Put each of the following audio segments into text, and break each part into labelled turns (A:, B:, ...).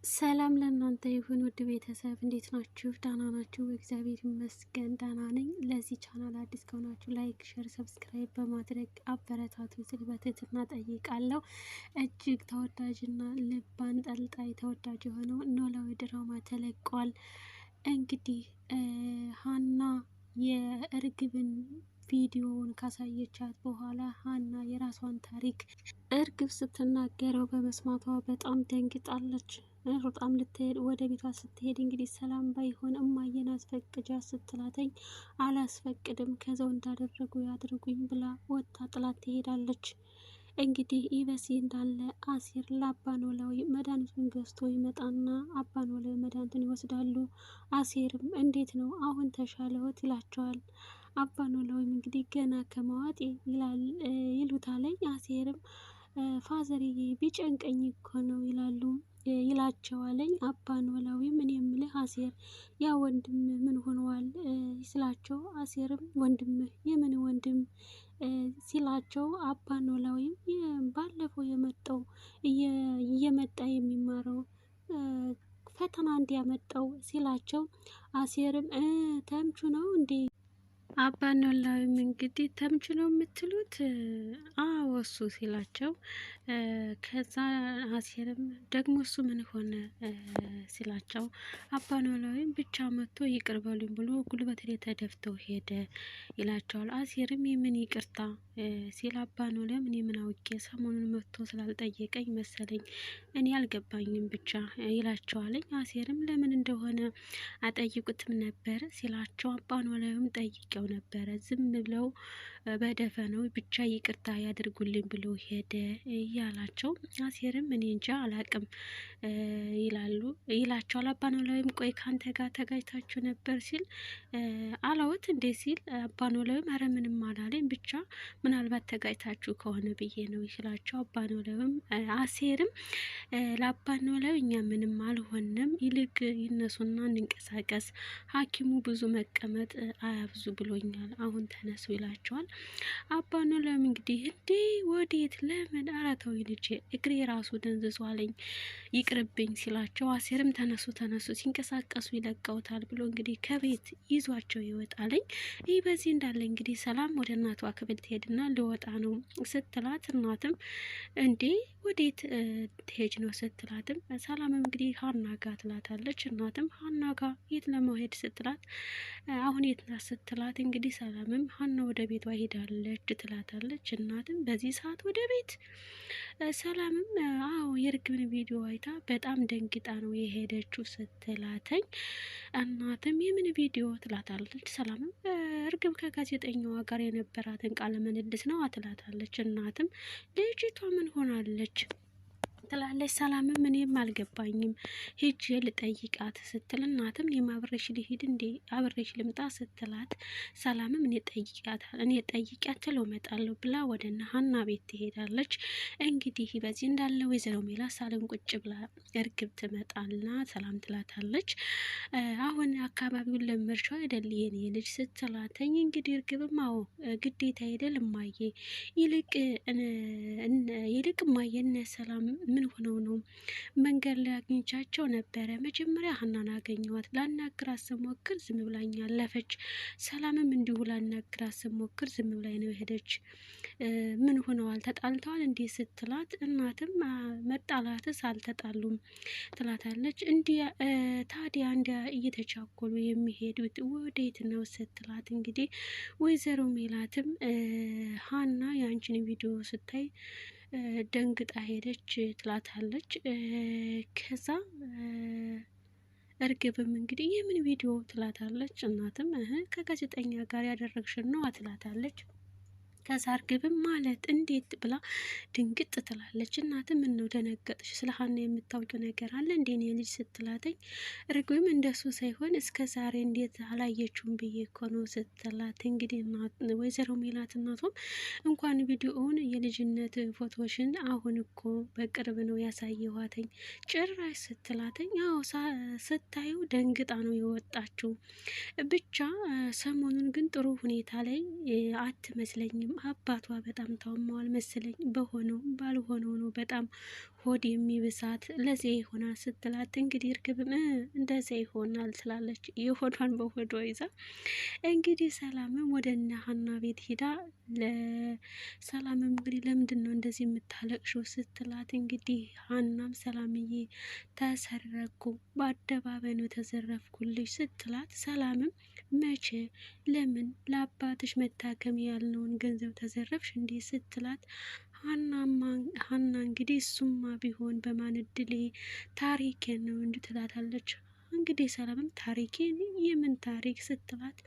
A: ሰላም ለእናንተ ይሁን ውድ ቤተሰብ እንዴት ናችሁ? ደህና ናችሁ? እግዚአብሔር ይመስገን ደህና ነኝ። ለዚህ ቻናል አዲስ ከሆናችሁ ላይክ፣ ሼር፣ ሰብስክራይብ በማድረግ አበረታቱ ስል በትህትና ጠይቃለሁ። እጅግ ተወዳጅና ልብ አንጠልጣይ ተወዳጅ የሆነው ኖላዊ ድራማ ተለቋል። እንግዲህ ሀና የእርግብን ቪዲዮውን ካሳየቻት በኋላ ሀና የራሷን ታሪክ እርግብ ስትናገረው በመስማቷ በጣም ደንግጣለች። ሩጣም ልትሄድ ወደ ቤቷ ስትሄድ እንግዲህ ሰላም ባይሆን እማዬን አስፈቅጃ ስትላተኝ አላስፈቅድም ከዛው እንዳደረጉ ያድርጉኝ ብላ ወጥታ ጥላት ትሄዳለች። እንግዲህ ኢበሲ እንዳለ አሲር ለአባ ኖላዊ መድኃኒቱን ገዝቶ ይመጣና አባ ኖላዊ መድኃኒቱን ይወስዳሉ። አሲርም እንዴት ነው አሁን ተሻለዎት ይላቸዋል። አባ ኖላዊም እንግዲህ ገና ከመዋጤ ይሉታለኝ። አሲርም ፋዘርዬ ቢጨንቀኝ እኮ ነው ይላቸዋለኝ። አባ ኖላዊም እኔ የምልህ አሴር ያ ወንድም ምን ሆነዋል ስላቸው፣ አሴርም ወንድምህ የምን ወንድም ሲላቸው፣ አባ ኖላዊም ባለፈው የመጣው እየመጣ የሚማረው ፈተና እንዲያመጣው ሲላቸው፣ አሴርም ተምቹ ነው እንዴ? አባ ኖላዊም እንግዲህ ተምቹ ነው የምትሉት? አዎ እሱ ሲላቸው፣ ከዛ አሴርም ደግሞ እሱ ምን ሆነ ሲላቸው፣ አባ ኖላዊም ብቻ መጥቶ ይቅር በሉኝ ብሎ ጉልበት ላይ ተደፍተው ሄደ ይላቸዋል። አሴርም የምን ይቅርታ ሲል፣ አባ ኖላዊም እኔ ምን አውቄ ሰሞኑን መጥቶ ስላልጠየቀኝ መሰለኝ እኔ አልገባኝም ብቻ ይላቸዋለኝ። አሴርም ለምን እንደሆነ አጠይቁትም ነበር ሲላቸው፣ አባ ኖላዊም ጠይቀው ነበረ ዝም ብለው በደፈነው ብቻ ይቅርታ ያድርጉልኝ ብሎ ሄደ እያላቸው፣ አሴርም እኔ እንጃ አላቅም ይላቸዋል። አባ ኖላዊም ቆይ ካንተ ጋር ተጋጭታችሁ ነበር ሲል፣ አላወት እንዴ ሲል፣ አባ ኖላዊም ኧረ ምንም አላለኝ ብቻ ምናልባት ተጋጭታችሁ ከሆነ ብዬ ነው ይላቸው። አባ ኖላዊም አሴርም ለአባ ኖላዊ እኛ ምንም አልሆንም፣ ይልቅ ይነሱና እንንቀሳቀስ፣ ሐኪሙ ብዙ መቀመጥ አያብዙ ብሎኛል፣ አሁን ተነሱ ይላቸዋል። አባ ኖላዊም እንግዲህ እንዴ ወዴት ለምን ኧረ ተው ልጄ እግሬ ራሱ ደንዝዟለኝ ይቅርብኝ ሲላቸው፣ አሴርም ተነሱ ተነሱ ሲንቀሳቀሱ ይለቀውታል ብሎ እንግዲህ ከቤት ይዟቸው ይወጣለኝ። ይህ በዚህ እንዳለ እንግዲህ ሰላም ወደ እናቷ ክፍል ትሄድና ልወጣ ነው ስትላት፣ እናትም እንዴ ወዴት ትሄጅ ነው ስትላትም፣ ሰላምም እንግዲህ ሀና ጋ ትላታለች። እናትም ሀና ጋ የት ለመሄድ ስትላት፣ አሁን የት ናት ስትላት፣ እንግዲህ ሰላምም ሀና ወደ ቤቷ ሄዳለች ትላታለች። እናትም በዚህ ሰዓት ወደ ቤት? ሰላምም አዎ የእርግብን ቪዲዮ አይታ በጣም ደንግጣ ነው የሄደችው ስትላተኝ፣ እናትም የምን ቪዲዮ ትላታለች። ሰላምም እርግብ ከጋዜጠኛዋ ጋር የነበራትን ቃለ ምልልስ ነው ትላታለች። እናትም ልጅቷ ምን ሆናለች ትላለች። ሰላምም እኔም አልገባኝም ሂጅ ልጠይቃት ስትል፣ እናትም እኔም አብሬሽ ልሂድ እንዴ አብሬሽ ልምጣ ስትላት፣ ሰላምም እኔ ጠይቂያት ትለው እመጣለሁ ብላ ወደ ሀና ቤት ትሄዳለች። እንግዲህ በዚህ እንዳለ ወይዘሮ ሜላት ሳሎን ቁጭ ብላ እርግብ ትመጣና ሰላም ትላታለች። አሁን አካባቢውን ለመርሻው አይደል የኔ ልጅ ስትላተኝ፣ እንግዲህ እርግብም አዎ ግዴታ አይደል እማዬ፣ ይልቅ እማዬ እነ ሰላም ምን ሆነው ነው? መንገድ ላይ አግኝቻቸው ነበረ። መጀመሪያ ሀናን አገኘዋት፣ ላናግራት ስሞክር ዝም ብላኝ አለፈች። ሰላምም እንዲሁ ላናግራት ስሞክር ዝም ብላኝ ነው ሄደች። ምን ሆነዋል? ተጣልተዋል እንዲህ ስትላት፣ እናትም መጣላትስ አልተጣሉም ትላታለች። ታዲያ እንዲያ እየተቻኮሉ የሚሄዱት ወዴት ነው ስትላት፣ እንግዲህ ወይዘሮ ሜላትም ሀና የአንቺን ቪዲዮ ስታይ ደንግጣ ሄደች ትላታለች። ከዛ እርግብም እንግዲህ የምን ቪዲዮ ትላታለች። እናትም ከጋዜጠኛ ጋር ያደረግሽን ነው ትላታለች። ከዛ እርግብም ማለት እንዴት ብላ ድንግጥ ትላለች። እናትም ምን ነው ደነገጥሽ? ስለ ሀና የምታውቂው ነገር አለ እንዴ እኔ ልጅ ስትላተኝ፣ እርግብም እንደሱ ሳይሆን እስከ ዛሬ እንዴት አላየችውም ብዬ እኮ ነው ስትላት፣ እንግዲህ ወይዘሮ ሜላት እናቷም እንኳን ቪዲዮውን የልጅነት ፎቶሽን አሁን እኮ በቅርብ ነው ያሳየኋተኝ ጭራሽ ስትላተኝ፣ አዎ ስታዩ ደንግጣ ነው የወጣችው። ብቻ ሰሞኑን ግን ጥሩ ሁኔታ ላይ አትመስለኝም። አባቷ በጣም ታመዋል መሰለኝ። በሆነው ባልሆነው ነው በጣም ሆድ የሚብሳት ለዚያ ይሆናል ስትላት እንግዲህ እርግብም እንደዚያ ይሆናል ትላለች። የሆዷን በሆዷ ይዛ እንግዲህ ሰላምም ወደ እነ ሀና ቤት ሂዳ ለሰላምም እንግዲህ ለምንድን ነው እንደዚህ የምታለቅሽው ስትላት እንግዲህ ሀናም ሰላምዬ ተሰረኩ፣ በአደባባይ ነው ተዘረፍኩልሽ ስትላት ሰላምም መቼ፣ ለምን፣ ለአባትሽ መታከም ያልነውን ገንዘብ ተዘረፍሽ እንዲህ ስትላት ሀና እንግዲህ እሱማ ቢሆን በማን እድሌ ታሪኬ ነው እንጂ ትላታለች። እንግዲህ ሰላምም ታሪኬ የምን ታሪክ ስትላት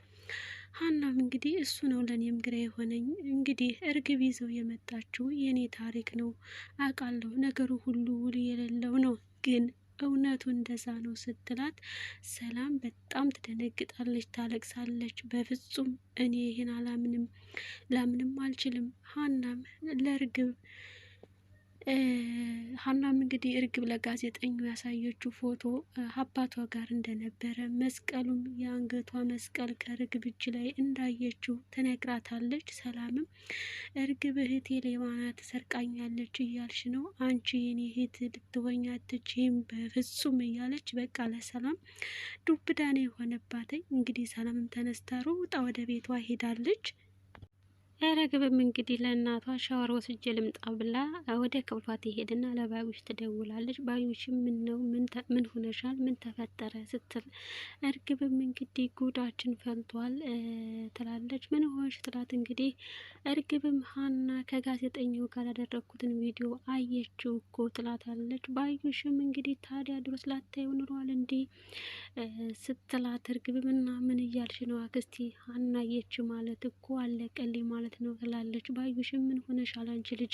A: ሀናም እንግዲህ እሱ ነው ለእኔም ግራ የሆነኝ። እንግዲህ እርግብ ይዘው የመጣችው የኔ ታሪክ ነው አውቃለሁ፣ ነገሩ ሁሉ ውል የሌለው ነው፣ ግን እውነቱ እንደዛ ነው ስትላት ሰላም በጣም ትደነግጣለች፣ ታለቅሳለች። በፍጹም እኔ ይህን አላምንም፣ ላምንም አልችልም። ሀናም እንግዲህ እርግብ ለጋዜጠኛው ያሳየችው ፎቶ አባቷ ጋር እንደነበረ መስቀሉም የአንገቷ መስቀል ከእርግብ እጅ ላይ እንዳየችው ትነግራታለች። ሰላምም እርግብ እህቴ ሌባ ናት፣ ሰርቃኛለች እያልሽ ነው? አንቺ የኔ እህት ልትሆኝ አትችይም በፍጹም እያለች በቃ ለሰላም ዱብዳ ነው የሆነባትኝ። እንግዲህ ሰላምም ተነስታ ሩጣ ወደ ቤቷ ሄዳለች። እርግብም እንግዲህ ለእናቷ ሻወር ወስጄ ልምጣ ብላ ወደ ክፍሏ ትሄድና ለባዩሽ ትደውላለች። ባዩሽም ምን ነው ምን ሆነሻል? ምን ተፈጠረ? ስትል እርግብም እንግዲህ ጉዳችን ፈልቷል ትላለች። ምን ሆንሽ? ትላት እንግዲህ እርግብም ሀና ከጋዜጠኛው ጋር ያደረግኩትን ቪዲዮ አየችው እኮ ትላታለች። ባዩሽም እንግዲህ ታዲያ ድሮስ ላታየው ኑሯል እንዴ ስትላት እርግብም እና ምን እያልሽ ነው አክስቲ? ሀና አየች ማለት እኮ አለቀልኝ ማለት ነው ትላለች። ባዩሽም ምን ሆነሻል አንቺ ልጅ?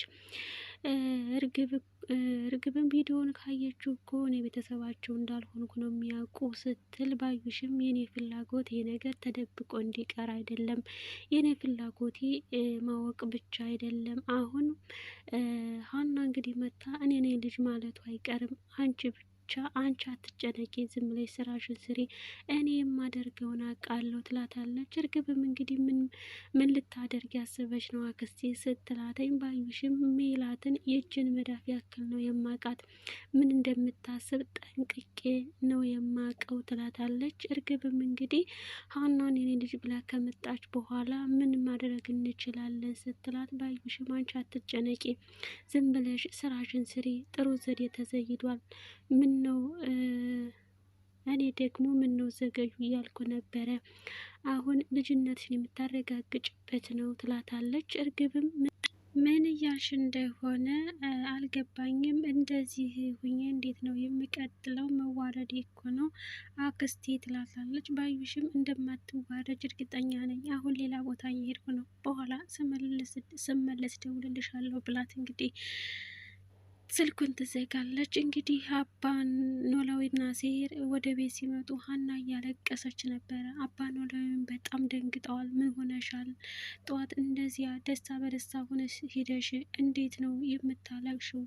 A: እርግብም ቪዲዮን ካየችው እኮ እኔ ቤተሰባቸው እንዳልሆንኩ ነው የሚያውቁ ስትል ባዩሽም የኔ ፍላጎት ይሄ ነገር ተደብቆ እንዲቀር አይደለም፣ የኔ ፍላጎቴ ማወቅ ብቻ አይደለም። አሁን ሀና እንግዲህ መታ እኔ ነኝ ልጅ ማለቱ አይቀርም። አንቺ አትጨነቂ፣ ዝም ብለሽ ስራሽን ስሪ፣ እኔ የማደርገውን አውቃለሁ ትላታለች። እርግብም እንግዲህ ምን ልታደርግ ያስበች ነው አክስቴ ስትላተኝ፣ ባዩሽም ሜላትን የእጅን መዳፍ ያክል ነው የማውቃት፣ ምን እንደምታስብ ጠንቅቄ ነው የማውቀው ትላታለች። እርግብም እንግዲህ ሀናን የኔ ልጅ ብላ ከመጣች በኋላ ምን ማድረግ እንችላለን ስትላት፣ ባዩሽም አንቺ አትጨነቂ፣ ዝም ብለሽ ስራሽን ስሪ፣ ጥሩ ዘዴ ተዘይዷል፣ ምን ነው እኔ ደግሞ ምን ነው ዘገዩ እያልኩ ነበረ፣ አሁን ልጅነትሽን የምታረጋግጭበት ነው ትላታለች። እርግብም ምን እያልሽ እንደሆነ አልገባኝም፣ እንደዚህ ሁኜ እንዴት ነው የሚቀጥለው? መዋረድ እኮ ነው አክስቴ ትላታለች። ባዩሽም እንደማትዋረድ እርግጠኛ ነኝ፣ አሁን ሌላ ቦታ እየሄድኩ ነው፣ በኋላ ስመለስ ደውልልሻለሁ ብላት እንግዲህ ስልኩን ትዘጋለች። እንግዲህ አባ ኖላዊና ሴር ወደ ቤት ሲመጡ ሀና እያለቀሰች ነበረ። አባ ኖላዊን በጣም ደንግጠዋል። ምን ሆነሻል? ጠዋት እንደዚያ ደስታ በደስታ ሆነሽ ሄደሽ እንዴት ነው የምታለቅሽው?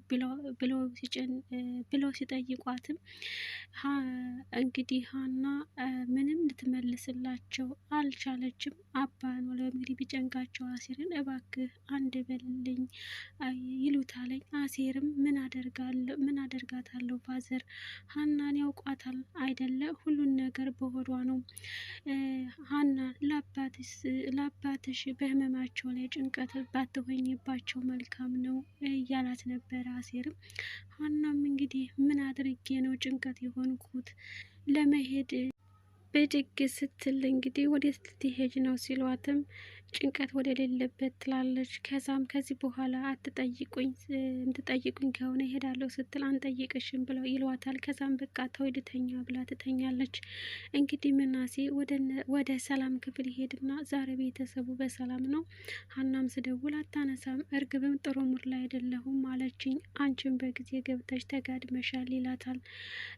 A: ብለው ሲጠይቋትም እንግዲህ ሀና ምንም ልትመልስላቸው አልቻለችም። አባ ኖላዊ እንግዲህ ቢጨንቃቸው አሴርን እባክህ አንድ በልልኝ ይሉታለኝ። አሴርም ምን አደርጋታለሁ ፋዘር፣ ሀናን ያውቋታል አይደለ? ሁሉን ነገር በሆዷ ነው። ሀና ለአባትሽ በህመማቸው ላይ ጭንቀት ባትሆኝባቸው መልካም ነው እያላት ነበረ አሴርም። ሀናም እንግዲህ ምን አድርጌ ነው ጭንቀት የሆንኩት? ለመሄድ ብድግ ስትል እንግዲህ ወዴት ልትሄጅ ነው ሲሏትም ጭንቀት ወደ ሌለበት ትላለች። ከዛም ከዚህ በኋላ እንድጠይቁኝ ከሆነ ይሄዳለሁ ስትል አንጠይቅሽም ብለው ይሏታል። ከዛም በቃ ተው ልተኛ ብላ ትተኛለች። እንግዲህ ምናሴ ወደ ሰላም ክፍል ይሄድና ዛሬ ቤተሰቡ በሰላም ነው? ሀናም ስደውል አታነሳም። እርግብም ጥሩ ሙድ ላይ አይደለሁም አለችኝ፣ አንቺም በጊዜ ገብተሽ ተጋድመሻል ይላታል።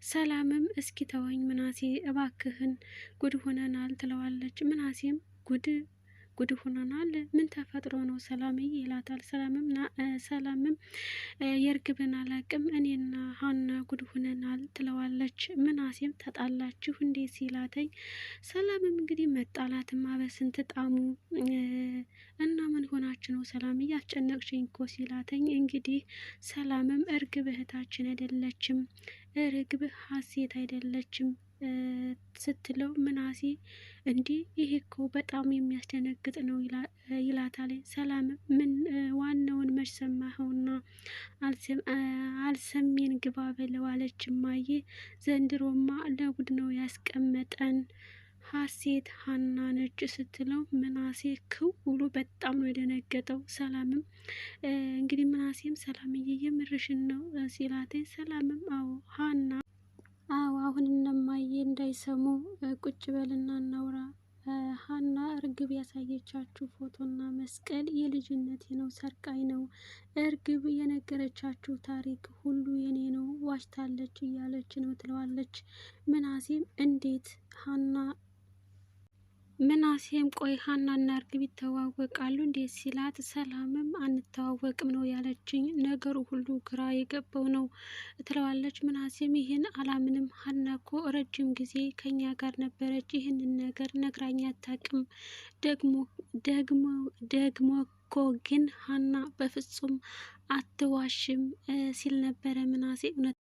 A: ሰላምም እስኪ ተወኝ ምናሴ እባክህን ጉድ ሆነናል ትለዋለች። ምናሴም ጉድ ሆነናል። ምን ተፈጥሮ ነው ሰላምዬ ይላታል። ሰላምም የእርግብን አላቅም እኔና ሀና ጉድ ሆነናል ትለዋለች። ምናሴም ተጣላችሁ እንዴት ሲላተኝ ሰላምም እንግዲህ መጣላትማ በስንት ጣሙ እና ምን ሆናችሁ ነው ሰላምዬ አስጨነቅሽኝ እኮ ሲላተኝ እንግዲህ ሰላምም እርግብ እህታችን አይደለችም፣ እርግብ ሀሴት አይደለችም ስትለው ምናሴ እንዲህ ይሄ እኮ በጣም የሚያስደነግጥ ነው ይላታል። ሰላም ምን ዋናውን መች ሰማኸውና አልሰሜን ግባ በለው አለች እማዬ። ዘንድሮማ ለጉድ ነው ያስቀመጠን ሀሴት ሀና ነች ስትለው ምናሴ ክው ብሎ በጣም ነው የደነገጠው። ሰላምም እንግዲህ ምናሴም ሰላምዬ የምርሽን ነው ሲላት ሰላምም አዎ ሀና አዎ አሁን እነማዬ እንዳይሰሙ ቁጭ በልና እናውራ። ሀና እርግብ ያሳየቻችሁ ፎቶና መስቀል የልጅነቴ ነው፣ ሰርቃኝ ነው። እርግብ የነገረቻችሁ ታሪክ ሁሉ የኔ ነው፣ ዋሽታለች እያለች ነው ትለዋለች። ምናሴም እንዴት ሀና ምናሴም ቆይ ሀናና እርግብ ይተዋወቃሉ እንዴት ሲላት ሰላምም አንተዋወቅም ነው ያለችኝ፣ ነገሩ ሁሉ ግራ የገባው ነው ትለዋለች። ምናሴም ይህን አላምንም፣ ሀና እኮ ረጅም ጊዜ ከኛ ጋር ነበረች፣ ይህንን ነገር ነግራኝ አታውቅም። ደግሞ እኮ ግን ሀና በፍጹም አትዋሽም ሲል ነበረ ምናሴ።